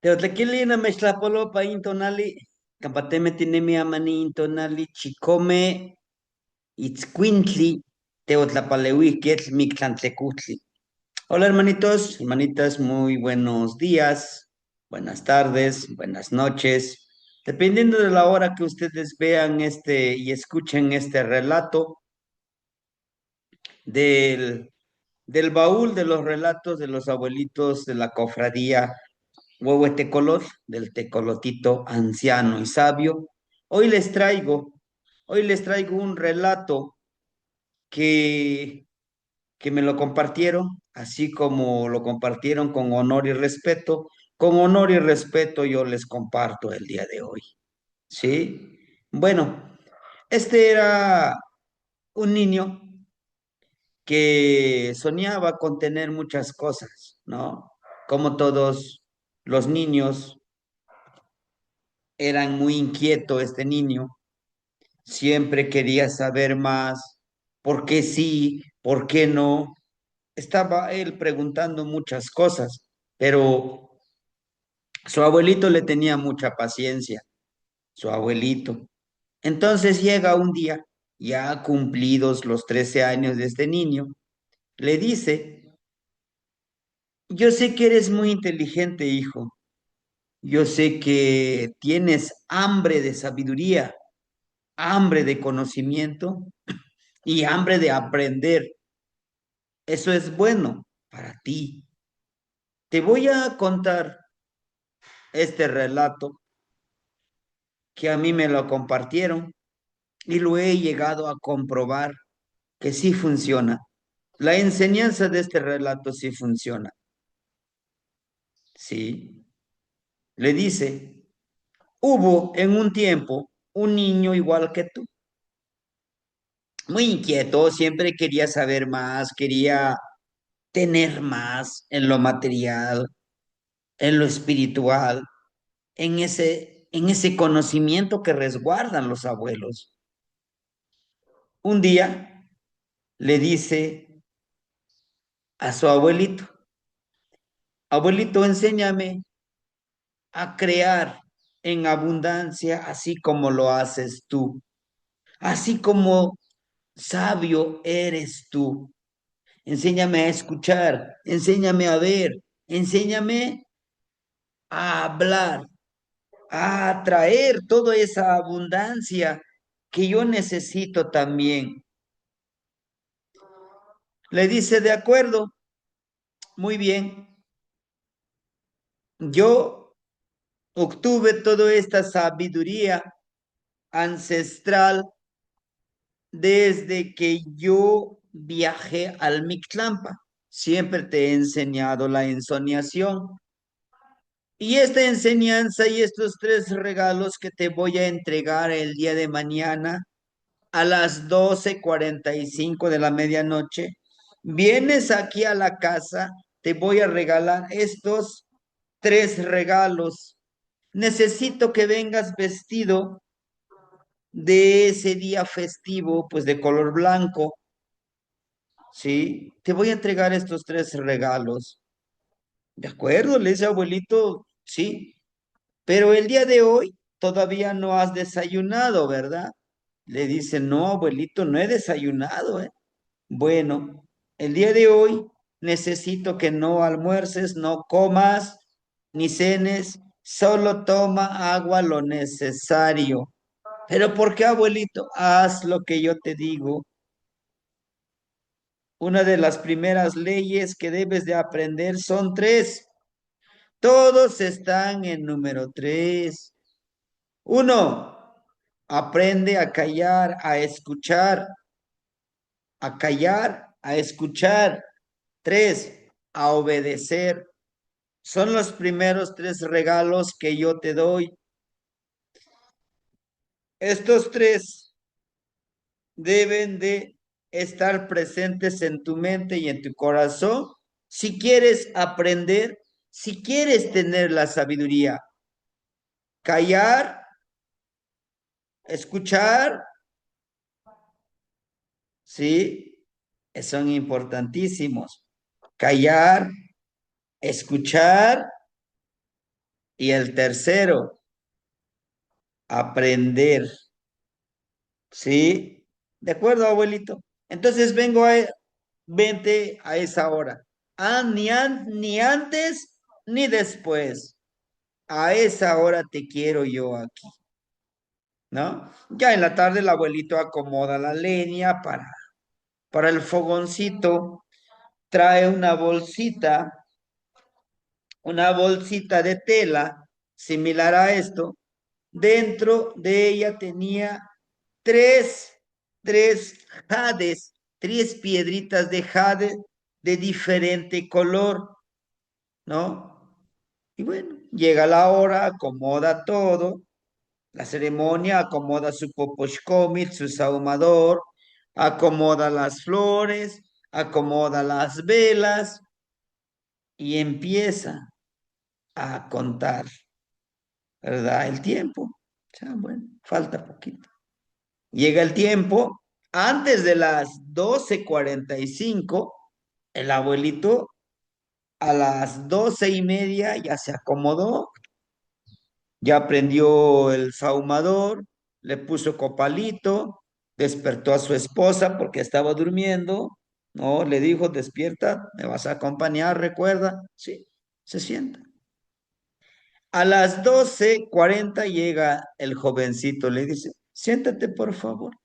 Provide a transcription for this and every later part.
Teotlekili mextlapolopa intonali, campateme tinemi amani intonali, chicome, itzcuintli, teotlapaleuiquetl, mictlantlecutli. Hola hermanitos, hermanitas, muy buenos días, buenas tardes, buenas noches. Dependiendo de la hora que ustedes vean y escuchen este relato del, del baúl de los relatos de los abuelitos de la cofradía Huehuetecolot, del tecolotito anciano y sabio. Hoy les traigo, hoy les traigo un relato que, que me lo compartieron, así como lo compartieron con honor y respeto. Con honor y respeto yo les comparto el día de hoy. ¿Sí? Bueno, este era un niño que soñaba con tener muchas cosas, ¿no? Como todos los niños, era muy inquieto este niño, siempre quería saber más, por qué sí, por qué no. Estaba él preguntando muchas cosas, pero su abuelito le tenía mucha paciencia, su abuelito. Entonces llega un día, ya cumplidos los 13 años de este niño, le dice, yo sé que eres muy inteligente, hijo. Yo sé que tienes hambre de sabiduría, hambre de conocimiento y hambre de aprender. Eso es bueno para ti. Te voy a contar este relato que a mí me lo compartieron y lo he llegado a comprobar que sí funciona. La enseñanza de este relato sí funciona. Sí. Le dice, hubo en un tiempo un niño igual que tú, muy inquieto, siempre quería saber más, quería tener más en lo material, en lo espiritual, en ese conocimiento que resguardan los abuelos. Un día le dice a su abuelito, abuelito, enséñame a crear en abundancia así como lo haces tú, así como sabio eres tú. Enséñame a escuchar, enséñame a ver, enséñame a hablar, a atraer toda esa abundancia que yo necesito también. Le dice, de acuerdo, muy bien, yo obtuve toda esta sabiduría ancestral desde que yo viajé al Mictlampa. Siempre te he enseñado la ensoñación. Y esta enseñanza y estos tres regalos que te voy a entregar el día de mañana a las 12:45 de la medianoche, vienes aquí a la casa, te voy a regalar estos tres regalos. Necesito que vengas vestido de ese día festivo, pues de color blanco, ¿sí? Te voy a entregar estos tres regalos. De acuerdo, le dice abuelito, sí, pero el día de hoy todavía no has desayunado, ¿verdad? Le dice, no, abuelito, no he desayunado, ¿eh? Bueno, el día de hoy necesito que no almuerces, no comas, ni cenes, solo toma agua lo necesario. Pero ¿por qué, abuelito? Haz lo que yo te digo. Una de las primeras leyes que debes de aprender son tres. Todos están en número tres. Uno, aprende a callar, a escuchar, a callar, a escuchar. Tres, a obedecer. Son los primeros tres regalos que yo te doy. Estos tres deben de estar presentes en tu mente y en tu corazón si quieres aprender, si quieres tener la sabiduría. Callar, escuchar, ¿sí? Son importantísimos. Callar, escuchar Y el tercero, aprender. ¿Sí? ¿De acuerdo, abuelito? Entonces vente a esa hora. Ah, ni antes ni después. A esa hora te quiero yo aquí, ¿no? Ya en la tarde el abuelito acomoda la leña para el fogoncito, trae una bolsita de tela similar a esto. Dentro de ella tenía tres, tres jades, tres piedritas de jade de diferente color, ¿no? Y bueno, llega la hora, acomoda todo, la ceremonia, acomoda su poposhkomit, su sahumador, acomoda las flores, acomoda las velas y empieza a contar, ¿verdad? El tiempo. Ya, bueno, falta poquito. Llega el tiempo, antes de las 12:45, el abuelito a las 12:30 ya se acomodó, ya prendió el sahumador, le puso copalito, despertó a su esposa porque estaba durmiendo, ¿no? Le dijo, despierta, me vas a acompañar, recuerda, sí, se sienta. A las 12:40 llega el jovencito, le dice, siéntate por favor,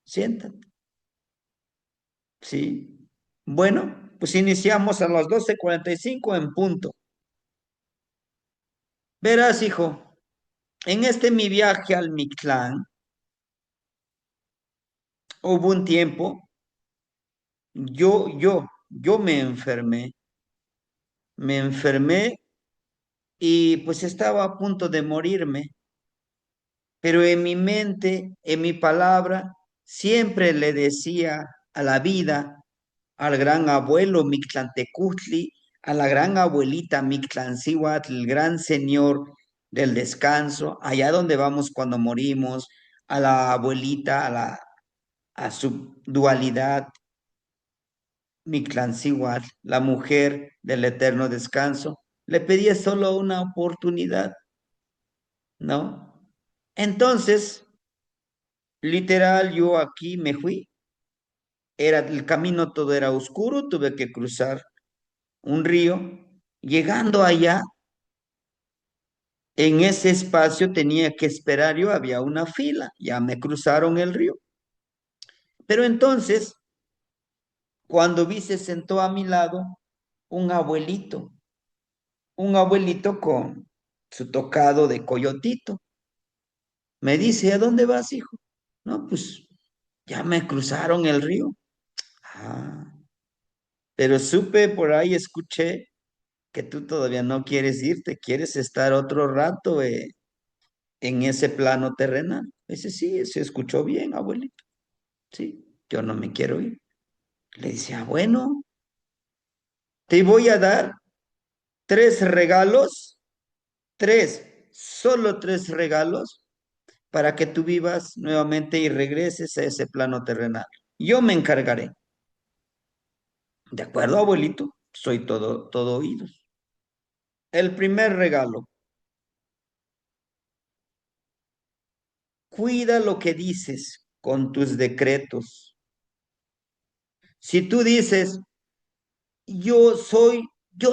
siéntate. Sí. Bueno, pues iniciamos a las 12:45 en punto. Verás, hijo, en este mi viaje al Mictlán, hubo un tiempo, yo me enfermé y pues estaba a punto de morirme, pero en mi mente, en mi palabra, siempre le decía a la vida, al gran abuelo Mictlantecutli, a la gran abuelita Mictlancíhuatl, el gran señor del descanso, allá donde vamos cuando morimos, a la abuelita, a su dualidad Mictlancíhuatl, la mujer del eterno descanso, le pedía solo una oportunidad, ¿no? Entonces, literal, yo aquí me fui, el camino todo era oscuro, tuve que cruzar un río. Llegando allá, en ese espacio tenía que esperar yo, había una fila, ya me cruzaron el río. Pero entonces, cuando vi, se sentó a mi lado un abuelito, un abuelito con su tocado de coyotito. Me dice, ¿a dónde vas, hijo? No, pues ya me cruzaron el río. Ah, pero supe por ahí, escuché que tú todavía no quieres irte, quieres estar otro rato, en ese plano terrenal. Dice, sí, se escuchó bien, abuelito. Sí, yo no me quiero ir. Le dice, ah, bueno, te voy a dar tres regalos, tres, solo tres regalos para que tú vivas nuevamente y regreses a ese plano terrenal. Yo me encargaré. ¿De acuerdo, abuelito? Soy todo oídos. El primer regalo, cuida lo que dices con tus decretos. Si tú dices, yo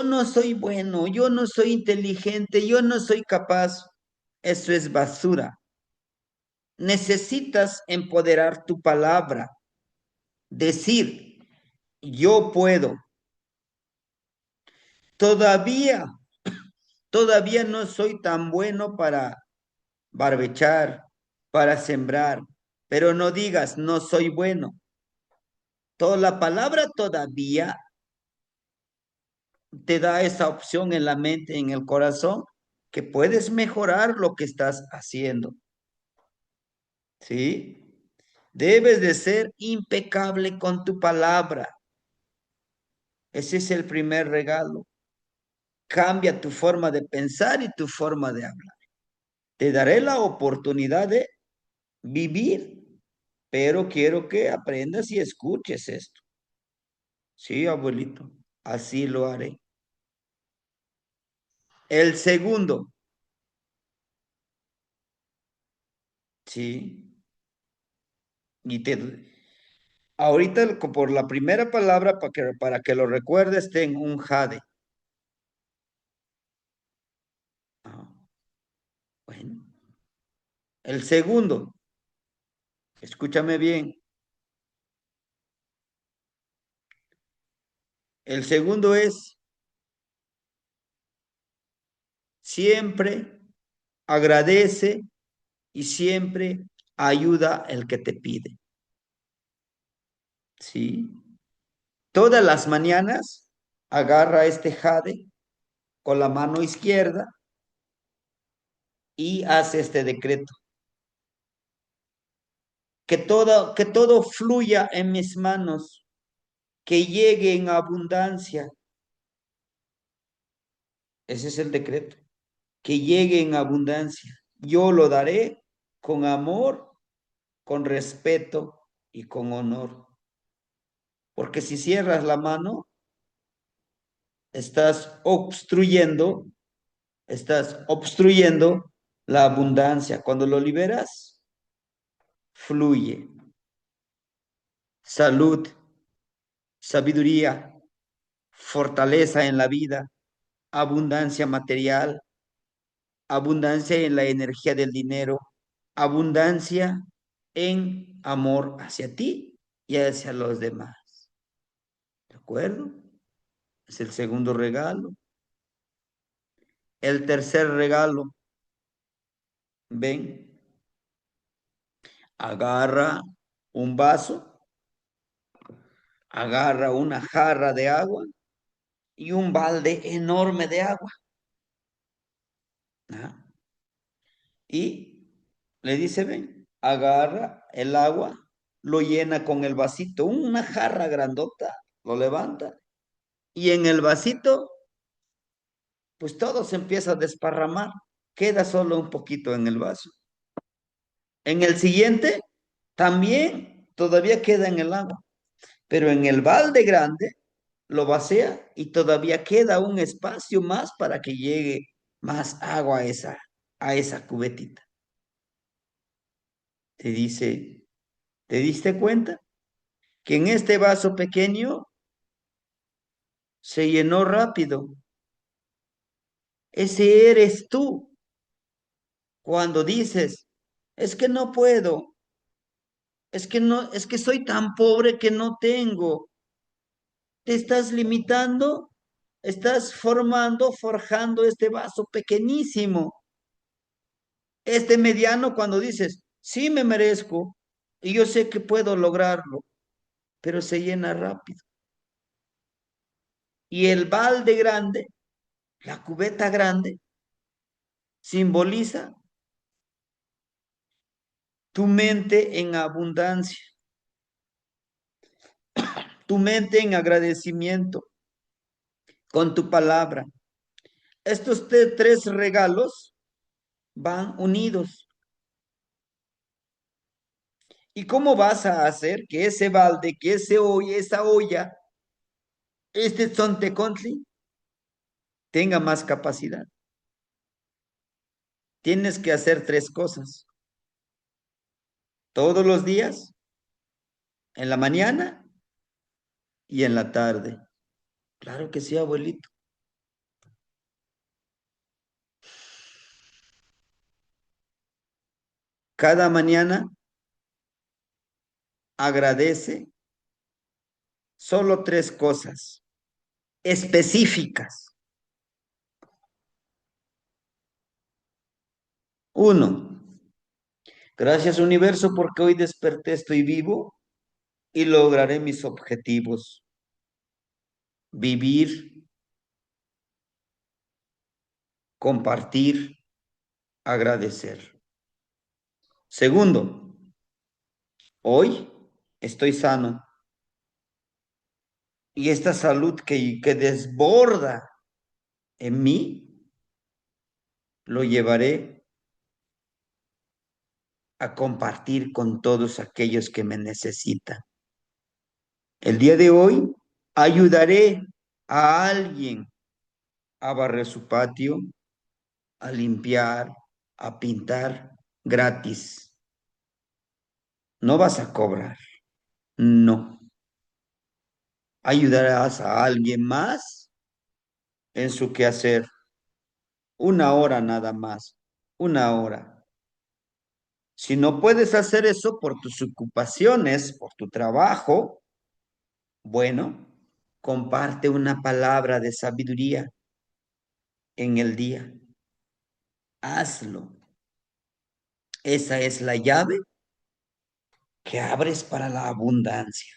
no soy bueno, yo no soy inteligente, yo no soy capaz, eso es basura. Necesitas empoderar tu palabra, decir, yo puedo. Todavía, todavía no soy tan bueno para barbechar, para sembrar, pero no digas, no soy bueno. Toda la palabra todavía te da esa opción en la mente, en el corazón, que puedes mejorar lo que estás haciendo. ¿Sí? Debes de ser impecable con tu palabra. Ese es el primer regalo. Cambia tu forma de pensar y tu forma de hablar. Te daré la oportunidad de vivir, pero quiero que aprendas y escuches esto. Sí, abuelito, así lo haré. El segundo, Sí. Y ahorita por la primera palabra, para que lo recuerdes, ten un jade. Ah, bueno. El segundo, escúchame bien. El segundo es siempre agradece y siempre ayuda el que te pide. ¿Sí? Todas las mañanas agarra este jade con la mano izquierda y hace este decreto. Que todo fluya en mis manos, que llegue en abundancia. Ese es el decreto. Que llegue en abundancia. Yo lo daré con amor, con respeto y con honor. Porque si cierras la mano, estás obstruyendo la abundancia. Cuando lo liberas, fluye. Salud, sabiduría, fortaleza en la vida, abundancia material, abundancia en la energía del dinero, abundancia en amor hacia ti y hacia los demás. ¿De acuerdo? Es el segundo regalo. El tercer regalo, ven, agarra un vaso, agarra una jarra de agua y un balde enorme de agua. ¿Ah? Y le dice, ven, agarra el agua, lo llena con el vasito, una jarra grandota, lo levanta y en el vasito, pues todo se empieza a desparramar, queda solo un poquito en el vaso. En el siguiente, también todavía queda en el agua, pero en el balde grande lo vacía y todavía queda un espacio más para que llegue más agua a esa cubetita. Te dice, ¿te diste cuenta? Que en este vaso pequeño se llenó rápido. Ese eres tú. Cuando dices, es que no puedo, es que no, es que soy tan pobre que no tengo. Te estás limitando, estás forjando este vaso pequeñísimo. Este mediano cuando dices, sí me merezco y yo sé que puedo lograrlo, pero se llena rápido. Y el balde grande, la cubeta grande, simboliza tu mente en abundancia, tu mente en agradecimiento con tu palabra. Estos tres regalos van unidos. ¿Y cómo vas a hacer que ese balde, que esa olla, este tzontecontli tenga más capacidad? Tienes que hacer tres cosas. Todos los días, en la mañana y en la tarde. Claro que sí, abuelito. Cada mañana agradece solo tres cosas específicas. Uno, gracias universo porque hoy desperté, estoy vivo y lograré mis objetivos. Vivir, compartir, agradecer. Segundo, hoy estoy sano y esta salud que desborda en mí, lo llevaré a compartir con todos aquellos que me necesitan. El día de hoy ayudaré a alguien a barrer su patio, a limpiar, a pintar gratis. No vas a cobrar, no. Ayudarás a alguien más en su quehacer. Una hora nada más, una hora. Si no puedes hacer eso por tus ocupaciones, por tu trabajo, bueno, comparte una palabra de sabiduría en el día. Hazlo. Esa es la llave que abres para la abundancia.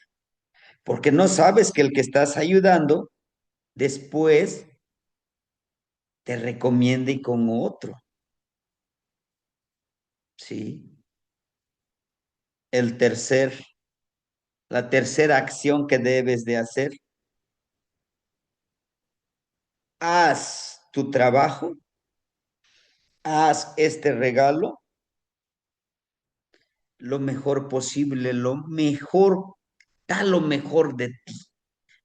Porque no sabes que el que estás ayudando después te recomiende con otro. ¿Sí? El tercer, la tercera acción que debes de hacer, haz tu trabajo, haz este regalo lo mejor posible, lo mejor, da lo mejor de ti.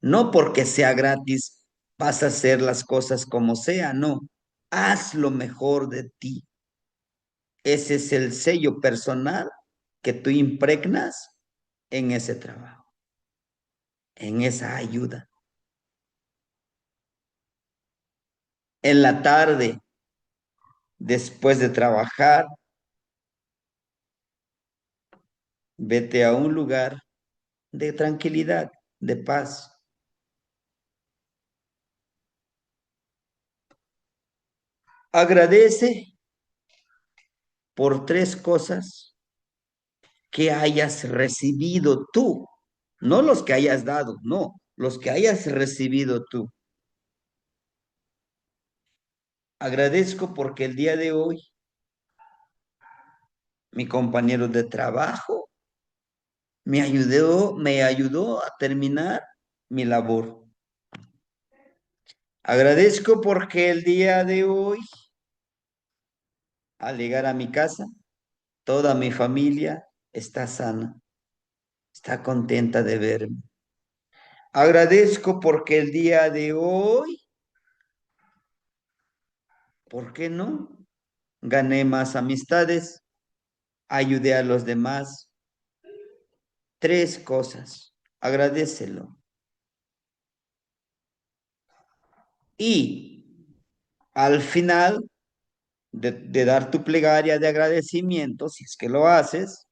No porque sea gratis vas a hacer las cosas como sea, no. Haz lo mejor de ti. Ese es el sello personal que tú impregnas en ese trabajo, en esa ayuda. En la tarde, después de trabajar, vete a un lugar de tranquilidad, de paz. Agradece por tres cosas que hayas recibido tú, no los que hayas dado, no, los que hayas recibido tú. Agradezco porque el día de hoy mi compañero de trabajo me ayudó a terminar mi labor. Agradezco porque el día de hoy, al llegar a mi casa, toda mi familia está sana, está contenta de verme. Agradezco porque el día de hoy, ¿por qué no? Gané más amistades, ayudé a los demás. Tres cosas. Agradecelo. Y al final de dar tu plegaria de agradecimiento, si es que lo haces,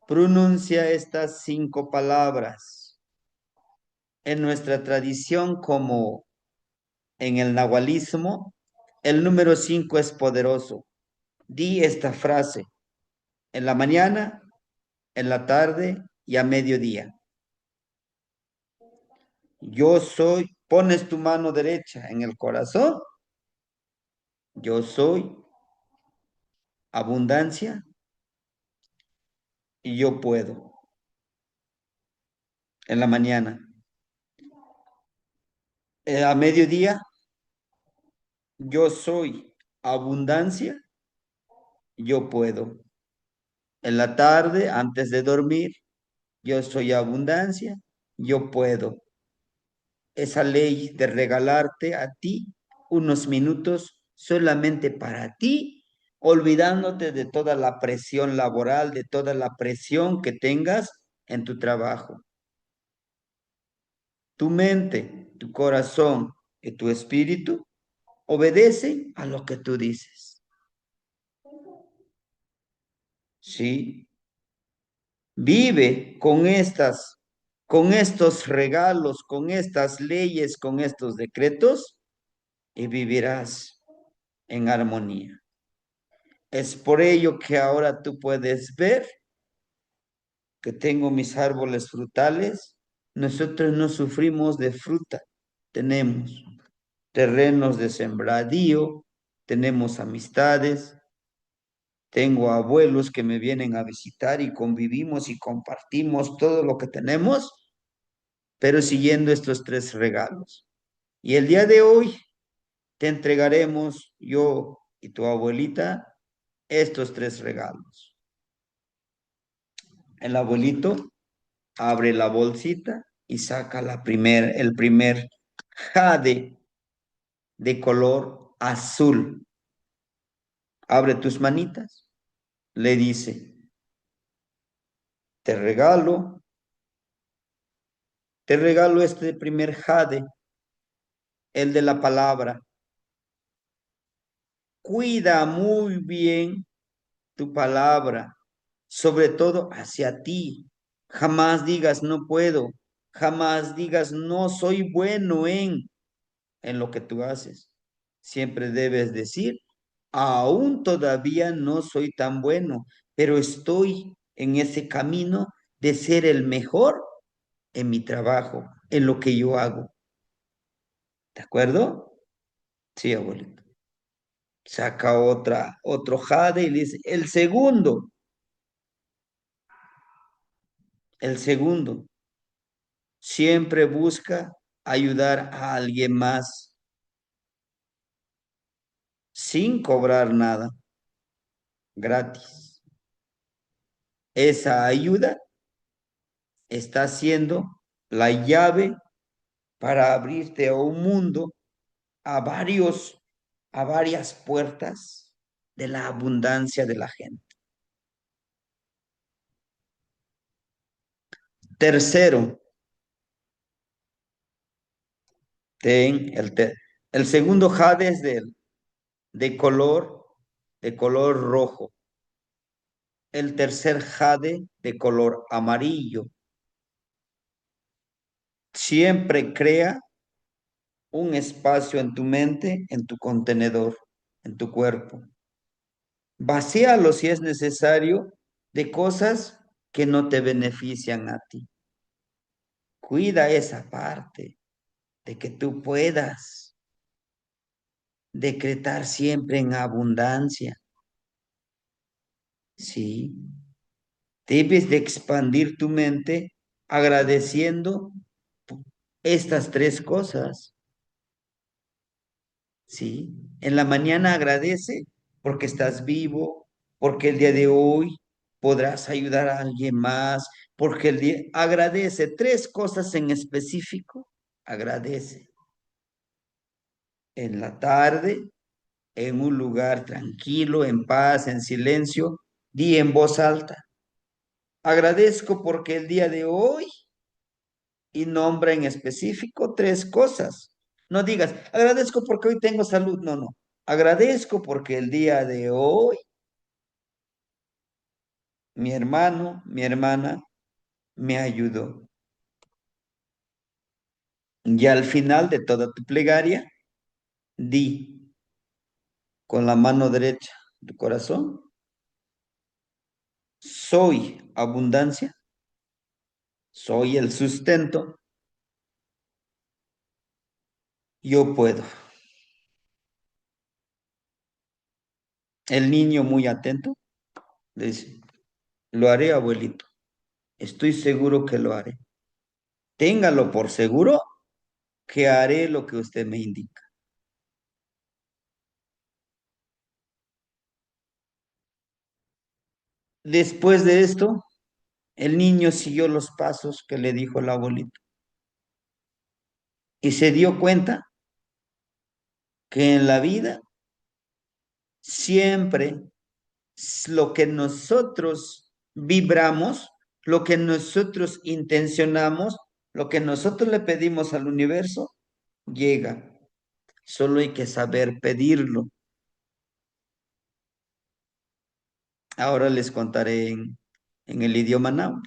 pronuncia estas cinco palabras. En nuestra tradición, como en el nahualismo, el número 5 es poderoso. Di esta frase en la mañana, en la tarde y a mediodía. Yo soy, pones tu mano derecha en el corazón. Yo soy abundancia y yo puedo. En la mañana. A mediodía, yo soy abundancia, yo puedo. En la tarde, antes de dormir, yo soy abundancia, yo puedo. Esa ley de regalarte a ti unos minutos solamente para ti, olvidándote de toda la presión laboral, de toda la presión que tengas en tu trabajo. Tu mente, tu corazón y tu espíritu obedecen a lo que tú dices. ¿Sí? Vive con estos regalos, con estas leyes, con estos decretos y vivirás en armonía. Es por ello que ahora tú puedes ver que tengo mis árboles frutales. Nosotros no sufrimos de fruta. Tenemos terrenos de sembradío, tenemos amistades, tengo abuelos que me vienen a visitar y convivimos y compartimos todo lo que tenemos, pero siguiendo estos tres regalos. Y el día de hoy te entregaremos yo y tu abuelita estos tres regalos. El abuelito abre la bolsita y saca el primer jade de color azul. Abre tus manitas, le dice, Te regalo, te regalo este primer jade, el de la palabra. Cuida muy bien tu palabra, sobre todo hacia ti. Jamás digas no puedo, jamás digas no soy bueno en lo que tú haces. Siempre debes decir, aún todavía no soy tan bueno, pero estoy en ese camino de ser el mejor en mi trabajo, en lo que yo hago. ¿De acuerdo? Sí, abuelito. Saca otro jade y le dice, el segundo, siempre busca ayudar a alguien más sin cobrar nada, gratis. Esa ayuda está siendo la llave para abrirte a un mundo, a a varias puertas de la abundancia de la gente. Tercero, ten el segundo jade es de color, de color rojo. El tercer jade de color amarillo. Siempre crea un espacio en tu mente, en tu contenedor, en tu cuerpo. Vacíalo si es necesario de cosas que no te benefician a ti. Cuida esa parte de que tú puedas decretar siempre en abundancia. Sí, debes de expandir tu mente agradeciendo estas tres cosas. Sí, en la mañana agradece porque estás vivo, porque el día de hoy podrás ayudar a alguien más, porque el día agradece tres cosas en específico. Agradece en la tarde, en un lugar tranquilo, en paz, en silencio, di en voz alta. Agradezco porque el día de hoy y nombra en específico tres cosas. No digas, agradezco porque hoy tengo salud. No, no. Agradezco porque el día de hoy mi hermano, mi hermana me ayudó. Y al final de toda tu plegaria, di con la mano derecha tu corazón, soy abundancia, soy el sustento, yo puedo. El niño muy atento dice, lo haré, abuelito. Estoy seguro que lo haré. Téngalo por seguro que haré lo que usted me indica. Después de esto, el niño siguió los pasos que le dijo el abuelito y se dio cuenta que en la vida siempre lo que nosotros vibramos, lo que nosotros intencionamos, lo que nosotros le pedimos al universo, llega. Solo hay que saber pedirlo. Ahora les contaré en el idioma náhuatl.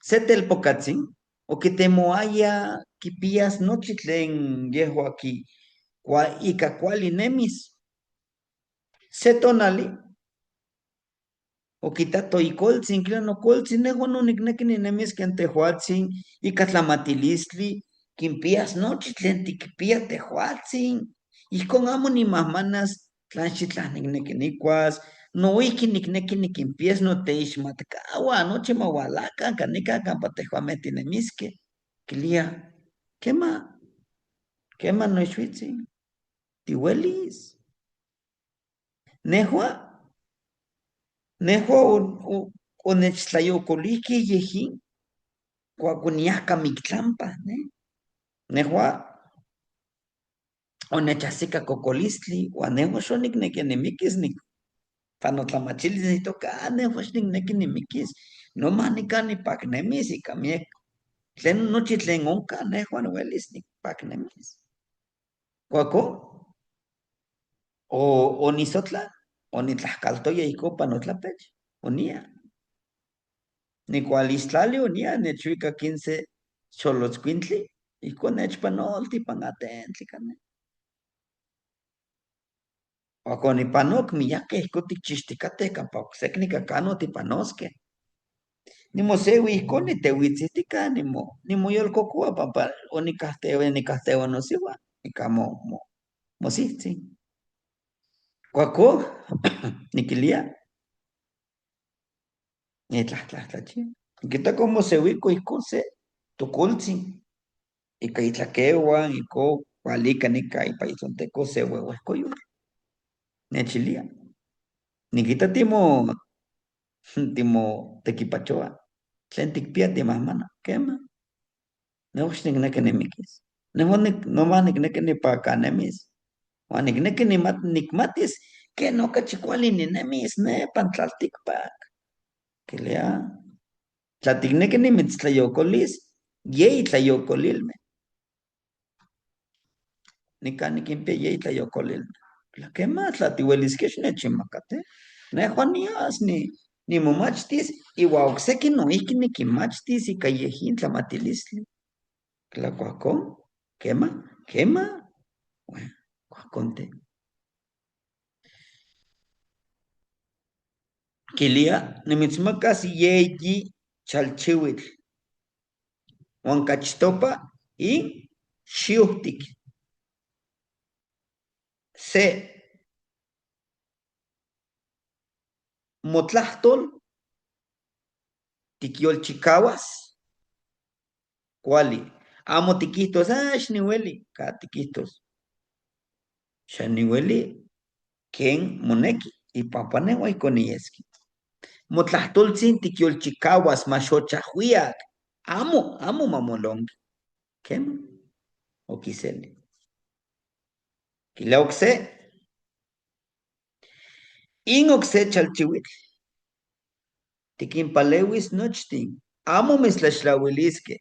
Setelpocatzin, o que te moaya kipías nochitlen yeho aquí, ika cuali nemis. Setonali, o quitato y colzin, clano colzin, nejo no nicnequi ni nemis que antehuatzin, ika tlamatilistli, quimpias nochitlen tikipia tehuatzin. Y con amo ni mamanas, tlanchitlan nicnequi nicuas, no iki nicnequi niquimpies no teixmatcaua, noche mawalaca, canica campatehuameti nemisque. Quilia, quema, quema no xuitzin, tihuelis. Nehua, nehua onechtlayocolihque yejin, cuacuniahca mictlampa, ne? Nehua onechahsica cocolistli, uan nehua xonicnequi nimikis Panotlamachili necesito cane, pues neki ni mikis. No más ni cani pacnemis y camie. Tlen nochi tlen onca, ne Juan Welis ni pacnemis. Cuaco, o ni sotla, o ni tlaxcaltoya y copa no tlapech, o nia. Ni cualistlali o nia, ne chuica 15 xolotzcuintli, y con echpanolti panatentli cane. O con ipanok miyake, ikutik chisticate, campa, secnica cano tipanosque. Ni mo sewi iko ni tehuitzitika ni mo yolkokua papa o ni kahtewa no siwa ni kamo mo sitzi. Kuako nikilia ni tlahtlachi. Kita como sewiko iko se tukultzi. Ika itlakewa iko walika nika ipa itzonteco se huehuescoyo. Nechilia. Nikita timo tequipachoa. Tlen tikpia timahmana. Kema. Neuch nikneki nimikis. Nomás nikneki nipakanemis. Juan nikneki nikmatis que no cachicuali ninemis nepan tlaltikpak. Kilia. Tla tikneki nimitztlayokolis, yei tlayokolilme. Nika nikimpia yei tlayokolilme. La que más la tihueliskesh nechimacate. Ne Juan nias ni momachtis, iwa okseki noihki nikimachtis ika yehin tlamatilistli. Tlacuacón, quema, quema. Bueno, cuaconte. Quilia, nimitzmacas yeyi chalchihuitl, huancachtopa y xiuhtic. Se motlahtol, tiquiolchicahuas, cuali. Amo tiquitos, xnihueli, ka tiquitos. Xanihueli, ken moneki, y papanewa y conieski. Motlahtoltzin tiquiolchicahuas, maxochahuiac. Amo mamolong. Ken, okiseli. Quila oxe, in oxe chalchihuitl. Tiquimpalewis nochtin. Amo mislaxlauiliske.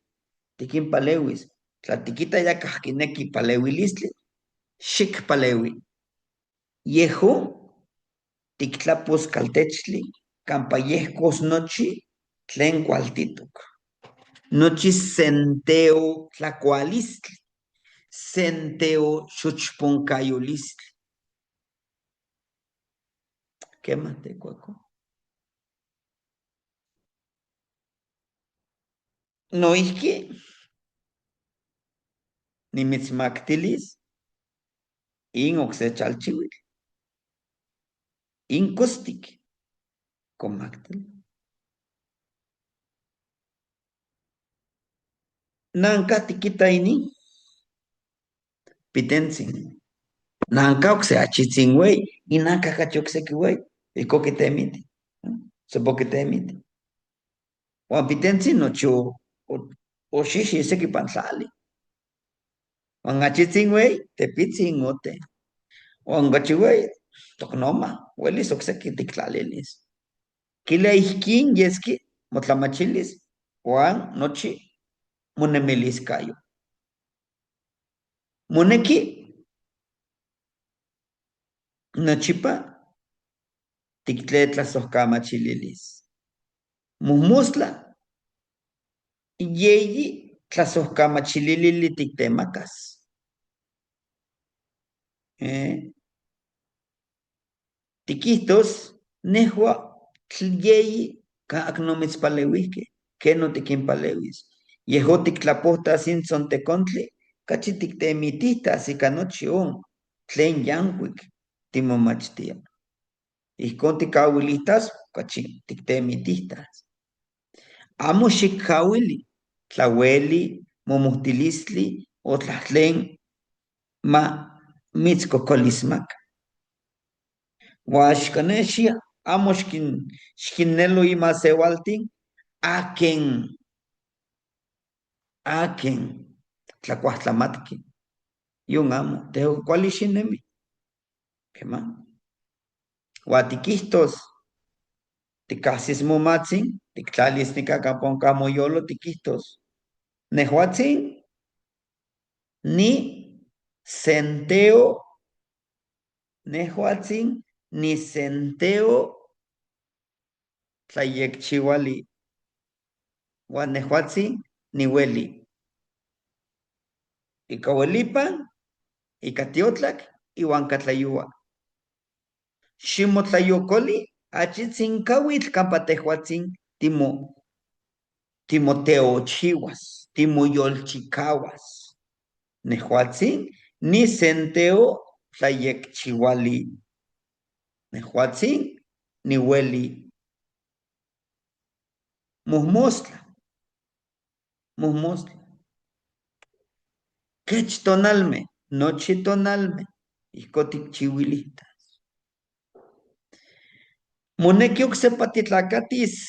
Tiquimpalewis. Tla tiquita ya cajquineki palewilistli, xik palewi. Yehu, tictlapos caltechtli, campa yehcos nochi, tlen cualtitok. Nochi senteo tlacualistli. Senteo xuchponcayolistli. Quémate, cuaco. Noihki, nimitzmactilis, in oxe chalchihuitl. In costic, comactil. Nanka tiquita ini, pitenzin. Nanka oxe achitzin güey, y nanka cachoxequi güey, y coquetemiti. Supo que temiti. Juan pitenzin nocho, o shishi seki panzali. Juan achitzin güey, tepitzin ote. Juan gachi güey, tocnoma, huelis oxequi tictlalelis. Kile ihkin yeski, motlamachilis, Juan nochi, monemiliscayo. Moneki, nochipa, tictletlasojkamachililis. Mumusla, yeyi tlasojkamachilili tictemacas. Tiquihtos, nehua yeyi acnomitzpaleuihque, que no tiquimpaleuis. Yeho tictlapohtas in tzontecontli, cachi tictemititas ica nochi on, tlen yancuic timomachtia. Ihcon ticauilitas, cachi tictemititas. Amo xicauili, tlaueli, momohtilistli, o tlahtlen ma mitzcocolismaca. Huaxcanexia, amo xquinnelo imaseualtin, aken tlacuahtlamatqui. Yun amo, teho cuali xinemi. Quema. Guatiquistos, ticasis mumatzin, tictlalis nicacapon camoyolo tiquistos. Nehuatzin, ni centeo, nehuatzin, ni centeo, tlayekchiwali. Juan nehuatzin, ni hueli. Icauelipan, icatiotlak, iwan catlayua. Ximotlayocoli, achitzin kawitl campa tehuatzin, timoteochiwas, timoyolchicawas. Nehuatzin, ni centeo tlayekchiwali. Nehuatzin, ni hueli. Muhmostla, muhmostla. Quech tonalme, nochi tonalme, ihcotic chihuilita. Moneki oksepa titlacatis,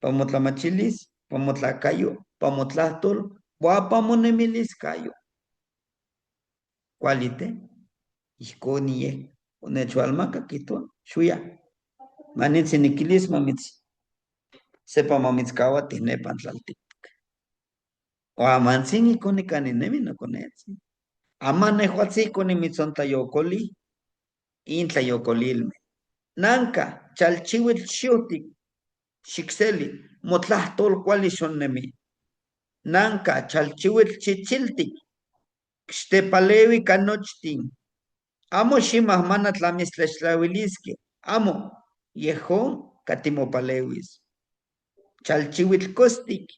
pamotlamachilis, pamotlacayo, pamotlahtol, guapamonemilis cayo. Cualite, ihconie, onechualmaca quito, xuya. Manitzi niquilis mamitzi. Sepa mamitzcaua tinepan tlaltic. O amantzin iconi caninemi no conetzi. Amanehuatzi iconi mitzontlayocoli, intlayocolilme. Nanca, chalchihuitl xiutic, xixeli, motlahtol cuali xonnemi. Nanca, chalchihuitl chichiltic, xtepalewi canochtin. Amo ximahmana tlamistlaxtlauilisque. Amo, yehón catimopalewis. Chalchihuitl costic,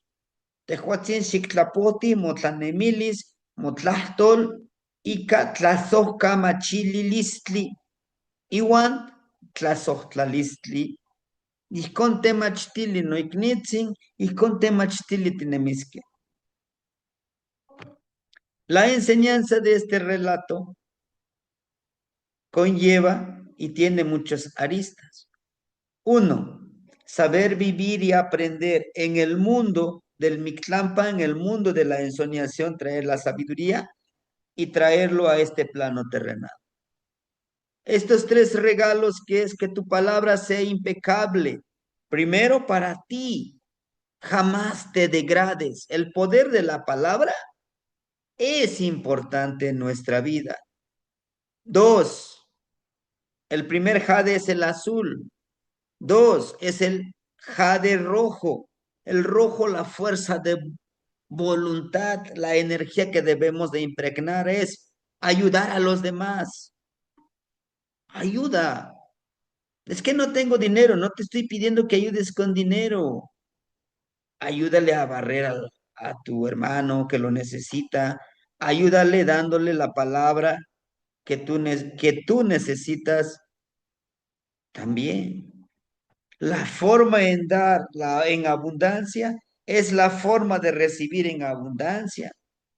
tehuatzin xictlapoti motlanemilis, motlahtol, ica tlazohca machililistli, iwan tlazohtlalistli. Ihcon temachtili noicnitzin, ihcon temachtili tinemisque. La enseñanza de este relato conlleva y tiene muchas aristas. Uno, saber vivir y aprender en el mundo del Mictlampa, en el mundo de la ensoñación, traer la sabiduría y traerlo a este plano terrenal. Estos tres regalos que es que tu palabra sea impecable. Primero para ti, jamás te degrades. El poder de la palabra es importante en nuestra vida. Dos, el primer jade es el azul. Dos, es el jade rojo. El rojo, la fuerza de voluntad, la energía que debemos de impregnar es ayudar a los demás. Ayuda. Es que no tengo dinero, no te estoy pidiendo que ayudes con dinero. Ayúdale a barrer a tu hermano que lo necesita. Ayúdale dándole la palabra que tú necesitas también. La forma en dar en abundancia es la forma de recibir en abundancia.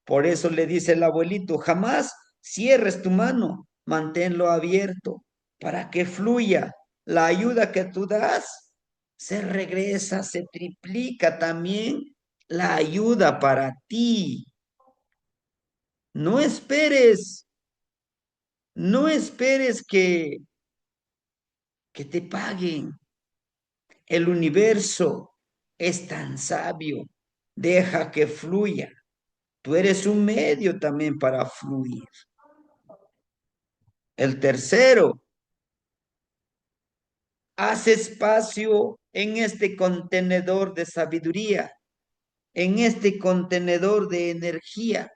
Por eso le dice el abuelito, jamás cierres tu mano, manténlo abierto para que fluya. La ayuda que tú das se regresa, se triplica también la ayuda para ti. No esperes, no esperes que te paguen. El universo es tan sabio. Deja que fluya. Tú eres un medio también para fluir. El tercero, haz espacio en este contenedor de sabiduría, en este contenedor de energía.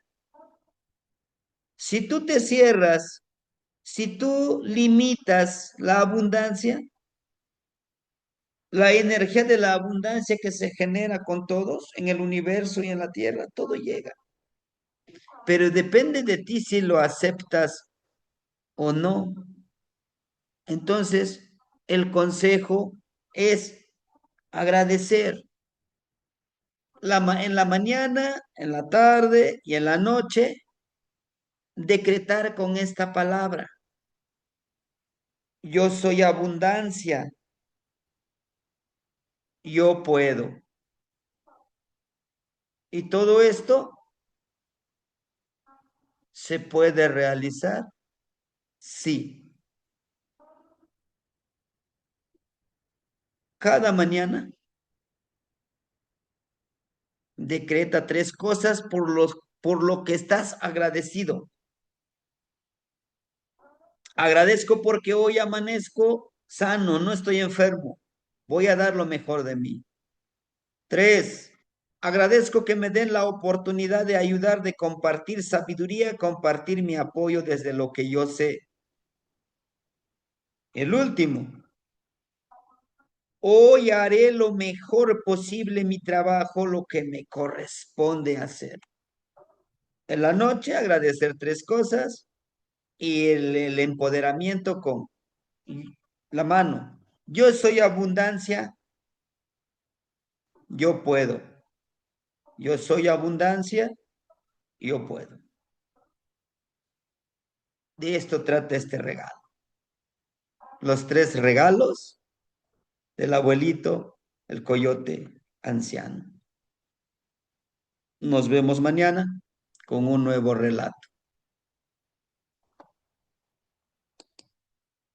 Si tú te cierras, si tú limitas la abundancia, la energía de la abundancia que se genera con todos en el universo y en la tierra, todo llega. Pero depende de ti si lo aceptas o no. Entonces, el consejo es agradecer en la mañana, en la tarde y en la noche, decretar con esta palabra. Yo soy abundancia, yo puedo. Y todo esto se puede realizar, sí. Cada mañana decreta tres cosas por lo que estás agradecido. Agradezco porque hoy amanezco sano, no estoy enfermo. Voy a dar lo mejor de mí. Tres, agradezco que me den la oportunidad de ayudar, de compartir sabiduría, compartir mi apoyo desde lo que yo sé. El último, hoy haré lo mejor posible mi trabajo, lo que me corresponde hacer. En la noche agradecer tres cosas y el empoderamiento con la mano. Yo soy abundancia, yo puedo. Yo soy abundancia, yo puedo. De esto trata este regalo. Los tres regalos del abuelito, el coyote anciano. Nos vemos mañana con un nuevo relato.